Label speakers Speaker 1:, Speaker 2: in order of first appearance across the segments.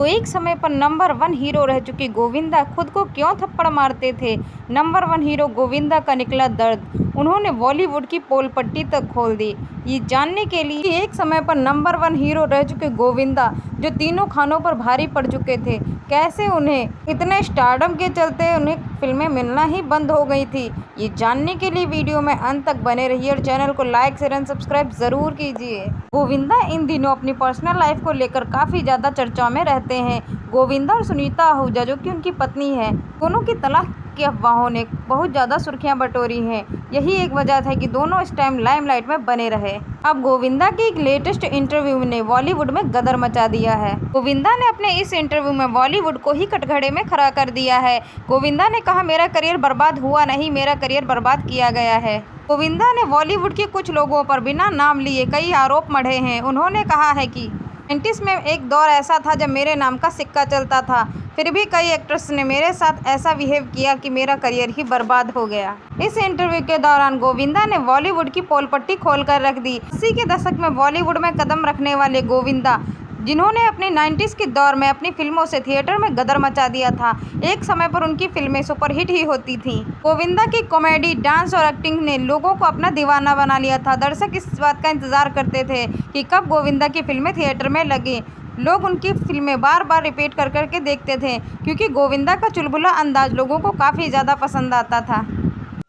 Speaker 1: तो एक समय पर नंबर 1 हीरो रह चुके गोविंदा खुद को क्यों थप्पड़ मारते थे? नंबर 1 हीरो गोविंदा का निकला दर्द, उन्होंने बॉलीवुड की पोल पट्टी तक खोल दी। ये जानने के लिए कि एक समय पर नंबर 1 हीरो रह चुके गोविंदा, जो तीनों खानों पर भारी पड़ चुके थे, कैसे उन्हें इतने स्टारडम के चलते उन्हें फिल्में मिलना ही बंद हो गई थी। ये जानने के लिए वीडियो में अंत तक बने रहिए और चैनल को लाइक शेयर एंड सब्सक्राइब जरूर कीजिए। गोविंदा इन दिनों अपनी पर्सनल लाइफ को लेकर काफी ज्यादा चर्चा में रहते हैं। गोविंदा और सुनीता आहूजा, जो कि उनकी पत्नी है, दोनों की तलाक की अफवाहों ने बहुत ज्यादा सुर्खियां बटोरी हैं। यही एक वजह था कि दोनों इस टाइम लाइमलाइट में बने रहे। अब गोविंदा की एक लेटेस्ट इंटरव्यू ने बॉलीवुड में गदर मचा दिया है। गोविंदा ने अपने इस इंटरव्यू में बॉलीवुड को ही कटघरे में खड़ा कर दिया है। गोविंदा ने कहा, मेरा करियर बर्बाद हुआ नहीं, मेरा करियर बर्बाद किया गया है। गोविंदा ने बॉलीवुड के कुछ लोगों पर बिना नाम लिए कई आरोप मढ़े हैं। उन्होंने कहा है कि 90s में एक दौर ऐसा था जब मेरे नाम का सिक्का चलता था, फिर भी कई एक्ट्रेस ने मेरे साथ ऐसा बिहेव किया कि मेरा करियर ही बर्बाद हो गया। इस इंटरव्यू के दौरान गोविंदा ने बॉलीवुड की पोल पट्टी खोलकर रख दी। 80 के दशक में बॉलीवुड में कदम रखने वाले गोविंदा, जिन्होंने अपने 90s के दौर में अपनी फिल्मों से थिएटर में गदर मचा दिया था, एक समय पर उनकी फिल्में सुपरहिट ही होती थीं। गोविंदा की कॉमेडी, डांस और एक्टिंग ने लोगों को अपना दीवाना बना लिया था। दर्शक इस बात का इंतजार करते थे कि कब गोविंदा की फिल्में थिएटर में लगें। लोग उनकी फिल्में बार बार रिपीट कर करके देखते थे, क्योंकि गोविंदा का चुलबुला अंदाज लोगों को काफ़ी ज़्यादा पसंद आता था।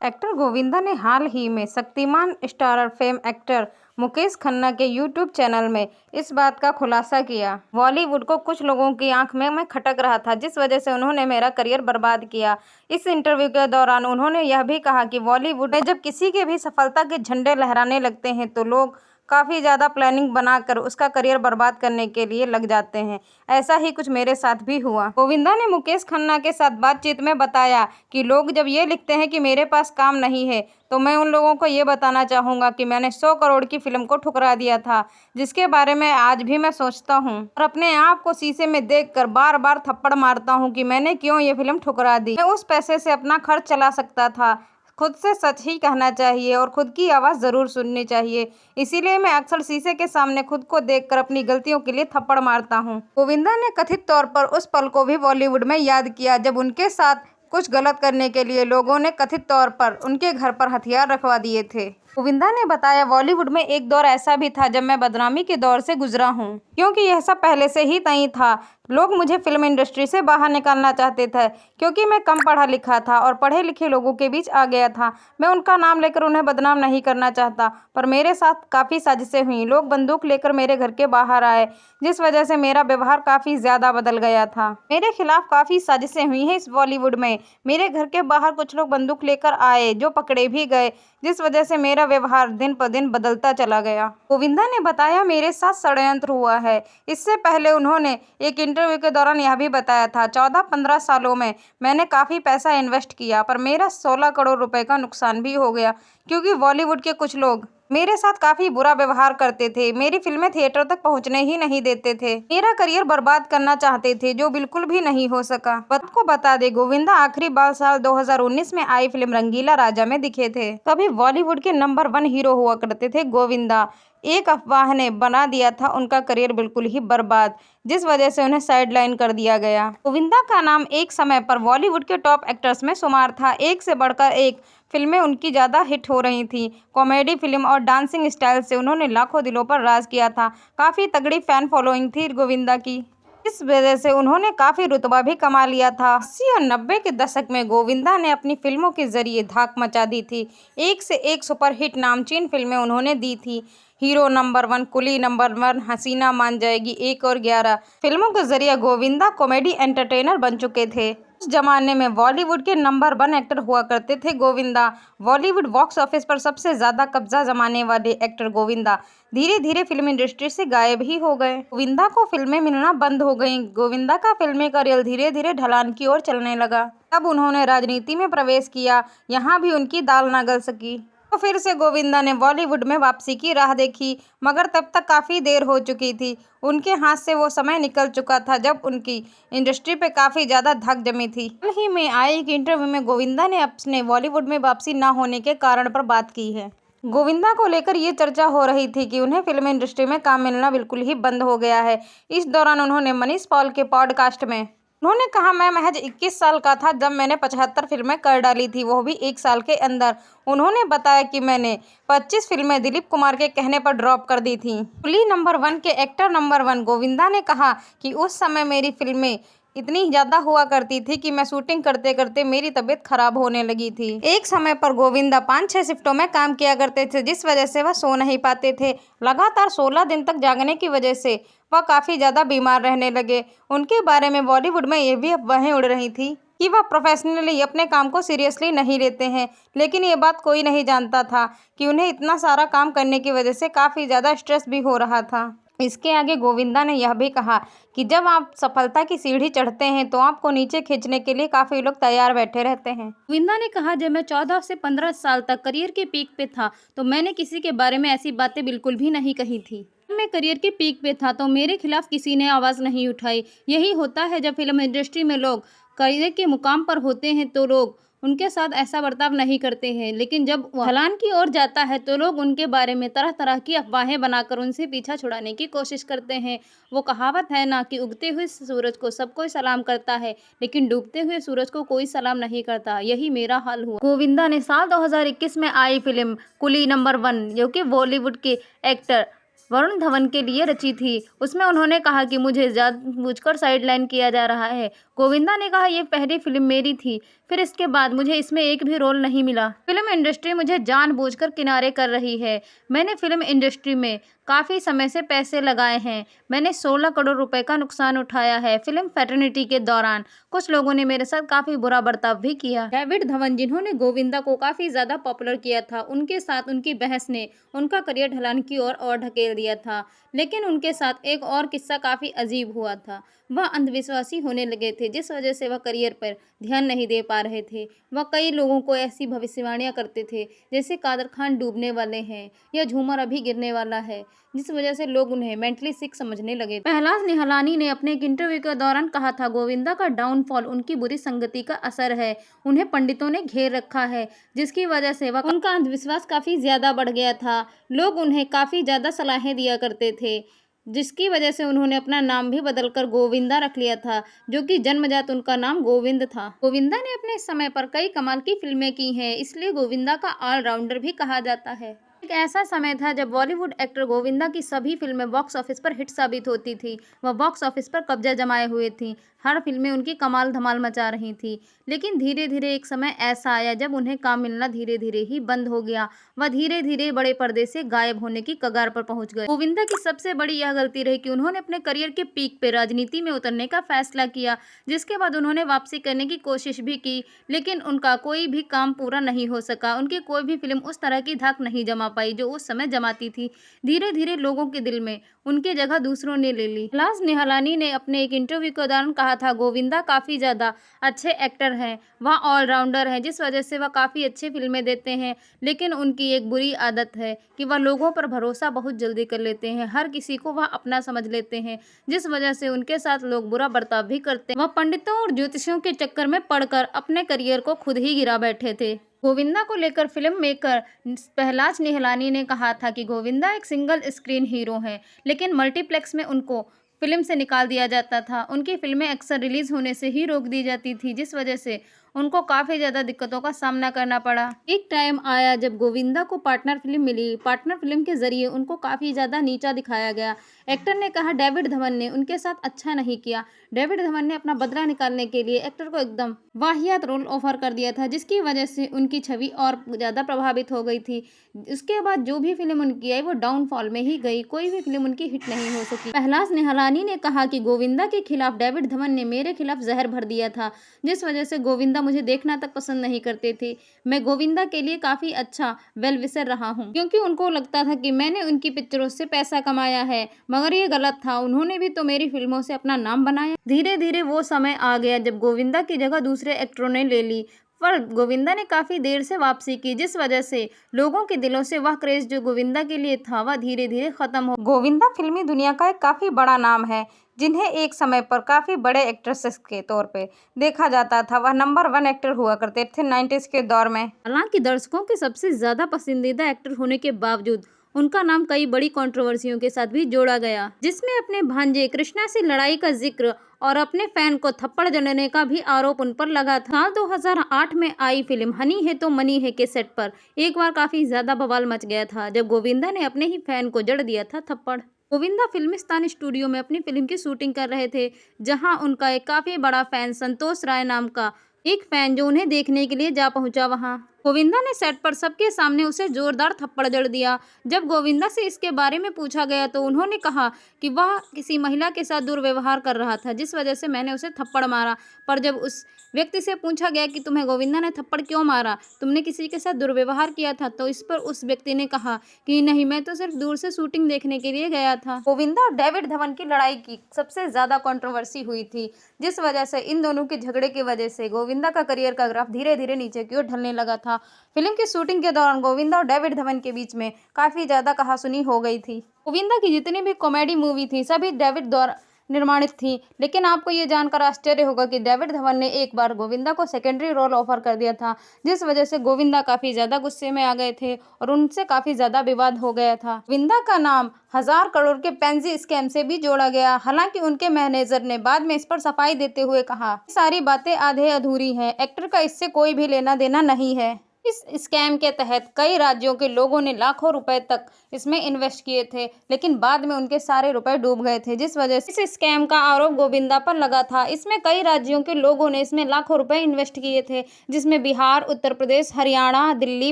Speaker 1: एक्टर गोविंदा ने हाल ही में Shaktimaan starrer fame actor Mukesh Khanna के यूट्यूब चैनल में इस बात का खुलासा किया। बॉलीवुड को कुछ लोगों की आंख में मैं खटक रहा था, जिस वजह से उन्होंने मेरा करियर बर्बाद किया। इस इंटरव्यू के दौरान उन्होंने यह भी कहा कि बॉलीवुड में जब किसी के भी सफलता के झंडे लहराने लगते हैं तो लोग काफ़ी ज़्यादा प्लानिंग बनाकर उसका करियर बर्बाद करने के लिए लग जाते हैं। ऐसा ही कुछ मेरे साथ भी हुआ। गोविंदा ने मुकेश खन्ना के साथ बातचीत में बताया कि लोग जब ये लिखते हैं कि मेरे पास काम नहीं है, तो मैं उन लोगों को ये बताना चाहूँगा कि मैंने 100 करोड़ की फिल्म को ठुकरा दिया था, जिसके बारे में आज भी मैं सोचता हूँ और अपने आप को शीशे में देखकर बार बार थप्पड़ मारता हूँ कि मैंने क्यों ये फिल्म ठुकरा दी। मैं उस पैसे से अपना खर्च चला सकता था। खुद से सच ही कहना चाहिए और खुद की आवाज़ ज़रूर सुननी चाहिए। इसीलिए मैं अक्सर शीशे के सामने खुद को देखकर अपनी गलतियों के लिए थप्पड़ मारता हूँ। गोविंदा ने कथित तौर पर उस पल को भी बॉलीवुड में याद किया जब उनके साथ कुछ गलत करने के लिए लोगों ने कथित तौर पर उनके घर पर हथियार रखवा दिए थे। गोविंदा ने बताया, बॉलीवुड में एक दौर ऐसा भी था जब मैं बदनामी के दौर से गुजरा हूँ, क्योंकि यह सब पहले से ही तय था। लोग मुझे फिल्म इंडस्ट्री से बाहर निकालना चाहते थे, क्योंकि मैं कम पढ़ा लिखा था और पढ़े लिखे लोगों के बीच आ गया था। मैं उनका नाम लेकर उन्हें बदनाम नहीं करना चाहता, पर मेरे साथ काफ़ी साजिशें हुई। लोग बंदूक लेकर मेरे घर के बाहर आए, जिस वजह से मेरा व्यवहार काफ़ी ज़्यादा बदल गया था। मेरे खिलाफ काफ़ी साजिशें हुई हैं इस बॉलीवुड में। मेरे घर के बाहर कुछ लोग बंदूक लेकर आए, जो पकड़े भी गए, जिस वजह से मेरा व्यवहार दिन पर दिन बदलता चला गया। गोविंदा ने बताया, मेरे साथ षड्यंत्र हुआ है। इससे पहले उन्होंने एक इंटरव्यू के दौरान यह भी बताया था, 14-15 सालों में मैंने काफ़ी पैसा इन्वेस्ट किया, पर मेरा 16 करोड़ रुपए का नुकसान भी हो गया, क्योंकि बॉलीवुड के कुछ लोग मेरे साथ काफ़ी बुरा व्यवहार करते थे। मेरी फिल्में थिएटर तक पहुंचने ही नहीं देते थे। मेरा करियर बर्बाद करना चाहते थे, जो बिल्कुल भी नहीं हो सका। आपको बता दें, गोविंदा आखिरी बार साल 2019 में आई फिल्म रंगीला राजा में दिखे थे। तभी बॉलीवुड के नंबर 1 हीरो हुआ करते थे गोविंदा। एक अफवाह ने बना दिया था उनका करियर बिल्कुल ही बर्बाद, जिस वजह से उन्हें साइडलाइन कर दिया गया। गोविंदा का नाम एक समय पर बॉलीवुड के टॉप एक्टर्स में शुमार था। एक से बढ़कर एक फिल्में उनकी ज़्यादा हिट हो रही थीं। कॉमेडी फिल्म और डांसिंग स्टाइल से उन्होंने लाखों दिलों पर राज किया था। काफ़ी तगड़ी फैन फॉलोइंग थी गोविंदा की। इस वजह से उन्होंने काफ़ी रुतबा भी कमा लिया था। 80 और 90 के दशक में गोविंदा ने अपनी फिल्मों के जरिए धाक मचा दी थी। एक से एक सुपरहिट नामचीन फिल्में उन्होंने दी थी। हीरो नंबर 1, कुली नंबर 1, हसीना मान जाएगी, 1 और 11 फिल्मों के जरिए गोविंदा कॉमेडी एंटरटेनर बन चुके थे। उस जमाने में बॉलीवुड के नंबर 1 एक्टर हुआ करते थे गोविंदा। बॉलीवुड बॉक्स ऑफिस पर सबसे ज़्यादा कब्जा जमाने वाले एक्टर गोविंदा धीरे धीरे फिल्म इंडस्ट्री से गायब ही हो गए। गोविंदा को फिल्में मिलना बंद हो गईं। गोविंदा का फिल्मी करियर धीरे धीरे ढलान की ओर चलने लगा। तब उन्होंने राजनीति में प्रवेश किया, यहाँ भी उनकी दाल ना गल सकी, तो फिर से गोविंदा ने बॉलीवुड में वापसी की राह देखी, मगर तब तक काफ़ी देर हो चुकी थी। उनके हाथ से वो समय निकल चुका था जब उनकी इंडस्ट्री पे काफ़ी ज़्यादा धक जमी थी। हाल ही में आए एक इंटरव्यू में गोविंदा ने अपने बॉलीवुड में वापसी ना होने के कारण पर बात की है। गोविंदा को लेकर ये चर्चा हो रही थी कि उन्हें फिल्म इंडस्ट्री में काम मिलना बिल्कुल ही बंद हो गया है। इस दौरान उन्होंने मनीष पॉल के पॉडकास्ट में उन्होंने कहा, मैं महज 21 साल का था जब मैंने 75 फिल्में कर डाली थी, वो भी 1 साल के अंदर। उन्होंने बताया कि मैंने 25 फिल्में दिलीप कुमार के कहने पर ड्रॉप कर दी थी। कुली नंबर 1 के एक्टर नंबर 1 गोविंदा ने कहा कि उस समय मेरी फिल्में इतनी ज़्यादा हुआ करती थी कि मैं शूटिंग करते करते मेरी तबीयत खराब होने लगी थी। एक समय पर गोविंदा 5-6 शिफ्टों में काम किया करते थे, जिस वजह से वह सो नहीं पाते थे। लगातार 16 दिन तक जागने की वजह से वह काफ़ी ज़्यादा बीमार रहने लगे। उनके बारे में बॉलीवुड में ये भी अफवाहें उड़ रही थी कि वह प्रोफेशनली अपने काम को सीरियसली नहीं लेते हैं, लेकिन ये बात कोई नहीं जानता था कि उन्हें इतना सारा काम करने की वजह से काफ़ी ज़्यादा स्ट्रेस भी हो रहा था। इसके आगे गोविंदा ने यह भी कहा कि जब आप सफलता की सीढ़ी चढ़ते हैं तो आपको नीचे खींचने के लिए काफ़ी लोग तैयार बैठे रहते हैं। गोविंदा ने कहा, जब मैं 14 से 15 साल तक करियर के पीक पे था तो मैंने किसी के बारे में ऐसी बातें बिल्कुल भी नहीं कही थी। जब मैं करियर के पीक पे था तो मेरे खिलाफ किसी ने आवाज़ नहीं उठाई। यही होता है जब फिल्म इंडस्ट्री में लोग करियर के मुकाम पर होते हैं तो लोग उनके साथ ऐसा बर्ताव नहीं करते हैं, लेकिन जब वह ढलान की ओर जाता है तो लोग उनके बारे में तरह तरह की अफवाहें बनाकर उनसे पीछा छुड़ाने की कोशिश करते हैं। वो कहावत है ना कि उगते हुए सूरज को सब कोई सलाम करता है, लेकिन डूबते हुए सूरज को कोई सलाम नहीं करता। यही मेरा हाल हुआ। गोविंदा ने साल 2021 में आई फिल्म कुली नंबर 1, जो कि बॉलीवुड के एक्टर वरुण धवन के लिए रची थी, उसमें उन्होंने कहा कि मुझे जानबूझकर साइडलाइन किया जा रहा है। गोविंदा ने कहा, ये पहली फिल्म मेरी थी, फिर इसके बाद मुझे इसमें एक भी रोल नहीं मिला। फिल्म इंडस्ट्री मुझे जानबूझकर किनारे कर रही है। मैंने फिल्म इंडस्ट्री में काफ़ी समय से पैसे लगाए हैं। मैंने 16 करोड़ रुपए का नुकसान उठाया है। फिल्म फैटर्निटी के दौरान कुछ लोगों ने मेरे साथ काफ़ी बुरा बर्ताव भी किया। डेविड धवन, जिन्होंने गोविंदा को काफ़ी ज़्यादा पॉपुलर किया था, उनके साथ उनकी बहस ने उनका करियर ढलान की ओर और ढकेल दिया था। लेकिन उनके साथ एक और किस्सा काफ़ी अजीब हुआ था। वह अंधविश्वासी होने लगे थे, जिस वजह से वह करियर पर ध्यान नहीं दे पा रहे थे। वह कई लोगों को ऐसी भविष्यवाणियां करते थे जैसे कादर खान डूबने वाले हैं या झूमर अभी गिरने वाला है, जिस वजह से लोग उन्हें मेंटली सिक समझने लगे। पहलाज निहलानी ने अपने एक इंटरव्यू के दौरान कहा था, गोविंदा का डाउनफॉल उनकी बुरी संगति का असर है। उन्हें पंडितों ने घेर रखा है, जिसकी वजह से वह उनका अंधविश्वास काफ़ी ज़्यादा बढ़ गया था। लोग उन्हें काफ़ी ज़्यादा सलाहें दिया करते थे, जिसकी वजह से उन्होंने अपना नाम भी बदलकर गोविंदा रख लिया था, जो कि जन्मजात उनका नाम गोविंद था। गोविंदा ने अपने समय पर कई कमाल की फिल्में की हैं, इसलिए गोविंदा का ऑलराउंडर भी कहा जाता है। एक ऐसा समय था जब बॉलीवुड एक्टर गोविंदा की सभी फिल्में बॉक्स ऑफिस पर हिट साबित होती थी। वह बॉक्स ऑफिस पर कब्जा जमाए हुए थी। हर फिल्में उनकी कमाल धमाल मचा रही थी। लेकिन धीरे धीरे एक समय ऐसा आया जब उन्हें काम मिलना धीरे धीरे ही बंद हो गया। वह धीरे धीरे बड़े पर्दे से गायब होने की कगार पर पहुंच गए। गोविंदा की सबसे बड़ी यह गलती रही कि उन्होंने अपने करियर के पीक पे राजनीति में उतरने का फैसला किया, जिसके बाद उन्होंने वापसी करने की कोशिश भी की, लेकिन उनका कोई भी काम पूरा नहीं हो सका। उनकी कोई भी फिल्म उस तरह की धाक नहीं जमा पाई जो उस समय जमाती थी। धीरे धीरे लोगों के दिल में उनकी जगह दूसरों ने ले ली। पहलाज निहलानी ने अपने एक इंटरव्यू के दौरान कहा था, गोविंदा काफ़ी ज़्यादा अच्छे एक्टर हैं, वह ऑलराउंडर हैं, जिस वजह से वह काफ़ी अच्छी फिल्में देते हैं, लेकिन उनकी एक बुरी आदत है कि वह लोगों पर भरोसा बहुत जल्दी कर लेते हैं। हर किसी को वह अपना समझ लेते हैं, जिस वजह से उनके साथ लोग बुरा बर्ताव भी करते हैं। वह पंडितों और ज्योतिषियों के चक्कर में पड़कर अपने करियर को खुद ही गिरा बैठे थे। गोविंदा को लेकर फिल्म मेकर पहलाज निहलानी ने कहा था कि गोविंदा एक सिंगल स्क्रीन हीरो हैं, लेकिन मल्टीप्लेक्स में उनको फिल्म से निकाल दिया जाता था। उनकी फिल्में अक्सर रिलीज होने से ही रोक दी जाती थी, जिस वजह से उनको काफ़ी ज़्यादा दिक्कतों का सामना करना पड़ा। एक टाइम आया जब गोविंदा को पार्टनर फिल्म मिली। पार्टनर फिल्म के जरिए उनको काफ़ी ज़्यादा नीचा दिखाया गया। एक्टर ने कहा, डेविड धवन ने उनके साथ अच्छा नहीं किया। डेविड धवन ने अपना बदला निकालने के लिए एक्टर को एकदम वाहियात रोल ऑफर कर दिया था, जिसकी वजह से उनकी छवि और ज़्यादा प्रभावित हो गई थी। उसके बाद जो भी फिल्म उनकी आई वो डाउनफॉल में ही गई। कोई भी फिल्म उनकी हिट नहीं हो सकी। पहलाज निहलानी ने कहा कि गोविंदा के खिलाफ डेविड धवन ने मेरे खिलाफ जहर भर दिया था, जिस वजह से गोविंदा मुझे देखना तक पसंद नहीं करते थे। मैं गोविंदा के लिए काफ़ी अच्छा वेल विशर रहा हूँ, क्योंकि उनको लगता था कि मैंने उनकी पिक्चरों से पैसा कमाया है, मगर ये गलत था। उन्होंने भी तो मेरी फिल्मों से अपना नाम बनाया। धीरे धीरे वो समय आ गया जब गोविंदा की जगह दूसरे एक्टरों ने ले ली। पर गोविंदा ने काफ़ी देर से वापसी की, जिस वजह से लोगों के दिलों से वह क्रेज़ जो गोविंदा के लिए था वह धीरे धीरे ख़त्म हो। गोविंदा फिल्मी दुनिया का एक काफ़ी बड़ा नाम है, जिन्हें एक समय पर काफ़ी बड़े एक्ट्रेसेस के तौर पे देखा जाता था। वह नंबर 1 एक्टर हुआ करते थे 90s के दौर में। हालांकि दर्शकों के सबसे ज़्यादा पसंदीदा एक्टर होने के बावजूद उनका नाम कई बड़ी कंट्रोवर्सियों के साथ भी जोड़ा गया, जिसमें अपने भांजे कृष्णा से लड़ाई का जिक्र और अपने फैन को थप्पड़ जड़ने का भी आरोप उन पर लगा था। साल 2008 में आई फिल्म हनी है तो मनी है के सेट पर एक बार काफ़ी ज़्यादा बवाल मच गया था, जब गोविंदा ने अपने ही फैन को जड़ दिया था थप्पड़। गोविंदा फिल्मिस्तान स्टूडियो में अपनी फिल्म की शूटिंग कर रहे थे, जहां उनका एक काफ़ी बड़ा फैन संतोष राय नाम का एक फैन जो उन्हें देखने के लिए जा पहुंचा। वहां गोविंदा ने सेट पर सबके सामने उसे जोरदार थप्पड़ जड़ दिया। जब गोविंदा से इसके बारे में पूछा गया तो उन्होंने कहा कि वह किसी महिला के साथ दुर्व्यवहार कर रहा था, जिस वजह से मैंने उसे थप्पड़ मारा। पर जब उस व्यक्ति से पूछा गया कि तुम्हें गोविंदा ने थप्पड़ क्यों मारा, तुमने किसी के साथ दुर्व्यवहार किया था, तो इस पर उस व्यक्ति ने कहा कि नहीं, मैं तो सिर्फ दूर से शूटिंग देखने के लिए गया था। गोविंदा और डेविड धवन की लड़ाई की सबसे ज़्यादा कंट्रोवर्सी हुई थी, जिस वजह से इन दोनों के झगड़े की वजह से गोविंदा का करियर का ग्राफ धीरे धीरे नीचे की ओर ढलने लगा था। फिल्म की शूटिंग के दौरान गोविंदा और डेविड धवन के बीच में काफ़ी ज़्यादा कहासुनी हो गई थी। गोविंदा की जितनी भी कॉमेडी मूवी थी सभी डेविड द्वारा निर्माणित थी, लेकिन आपको ये जानकर आश्चर्य होगा कि डेविड धवन ने एक बार गोविंदा को सेकेंडरी रोल ऑफर कर दिया था, जिस वजह से गोविंदा काफ़ी ज़्यादा गुस्से में आ गए थे और उनसे काफ़ी ज़्यादा विवाद हो गया था। गोविंदा का नाम 1000 करोड़ के पेंजी स्कैम से भी जोड़ा गया। हालांकि उनके मैनेजर ने बाद में इस पर सफाई देते हुए कहा, सारी बातें आधे अधूरी हैं, एक्टर का इससे कोई भी लेना देना नहीं है। इस स्कैम के तहत कई राज्यों के लोगों ने लाखों रुपए तक इसमें इन्वेस्ट किए थे, लेकिन बाद में उनके सारे रुपए डूब गए थे, जिस वजह से इस स्कैम का आरोप गोविंदा पर लगा था। इसमें कई राज्यों के लोगों ने इसमें लाखों रुपए इन्वेस्ट किए थे, जिसमें बिहार, उत्तर प्रदेश, हरियाणा, दिल्ली,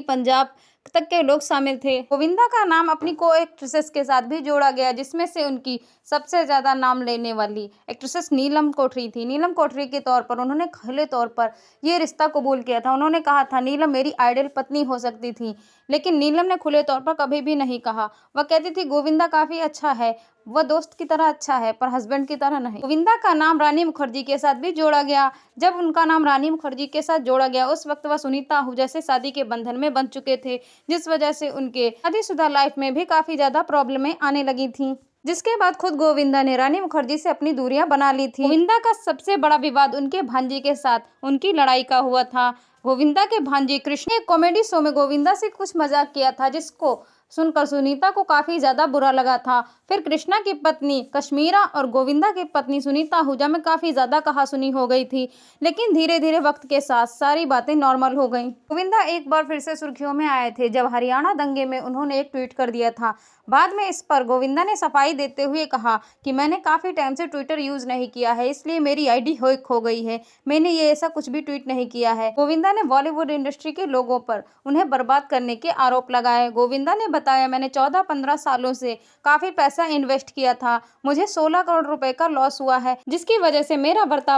Speaker 1: पंजाब तक के लोग शामिल थे। गोविंदा का नाम अपनी को एक्ट्रेसेस के साथ भी जोड़ा गया, जिसमें से उनकी सबसे ज़्यादा नाम लेने वाली एक्ट्रेसेस नीलम कोठरी थी। नीलम कोठरी के तौर पर उन्होंने खुले तौर पर ये रिश्ता कबूल किया था। उन्होंने कहा था नीलम मेरी आइडल पत्नी हो सकती थी, लेकिन नीलम ने खुले तौर पर कभी भी नहीं कहा। वह कहती थी गोविंदा काफ़ी अच्छा है, वह दोस्त की तरह अच्छा है, पर हस्बैंड की तरह नहीं। गोविंदा का नाम रानी मुखर्जी के साथ भी जोड़ा गया। जब उनका नाम रानी मुखर्जी के साथ जोड़ा गया उस वक्त वह सुनीता आहूजा से शादी के बंधन में बंध चुके थे, जिस वजह से उनके शादीशुदा लाइफ में भी काफ़ी ज़्यादा प्रॉब्लमें आने लगी थी, जिसके बाद खुद गोविंदा ने रानी मुखर्जी से अपनी दूरियां बना ली थी। गोविंदा का सबसे बड़ा विवाद उनके भांजे के साथ उनकी लड़ाई का हुआ था। गोविंदा के भांजे कृष्ण एक कॉमेडी शो में गोविंदा से कुछ मजाक किया था, जिसको सुनकर सुनीता को काफ़ी ज़्यादा बुरा लगा था। फिर कृष्णा की पत्नी कश्मीरा और गोविंदा की पत्नी सुनीता आहूजा में काफ़ी ज़्यादा कहासुनी हो गई थी, लेकिन धीरे धीरे वक्त के साथ सारी बातें नॉर्मल हो गईं। गोविंदा एक बार फिर से सुर्खियों में आए थे जब हरियाणा दंगे में उन्होंने एक ट्वीट कर दिया था। बाद में इस पर गोविंदा ने सफाई देते हुए कहा कि मैंने काफ़ी टाइम से ट्विटर यूज़ नहीं किया है, इसलिए मेरी आईडी हैक हो गई है, मैंने ये ऐसा कुछ भी ट्वीट नहीं किया है। गोविंदा ने बॉलीवुड इंडस्ट्री के लोगों पर उन्हें बर्बाद करने के आरोप लगाए। गोविंदा ने बताया, मैंने 14-15 सालों से काफ़ी पैसा इन्वेस्ट किया था, मुझे 16 करोड़ रुपए का लॉस हुआ है, जिसकी वजह से मेरा बर्ताव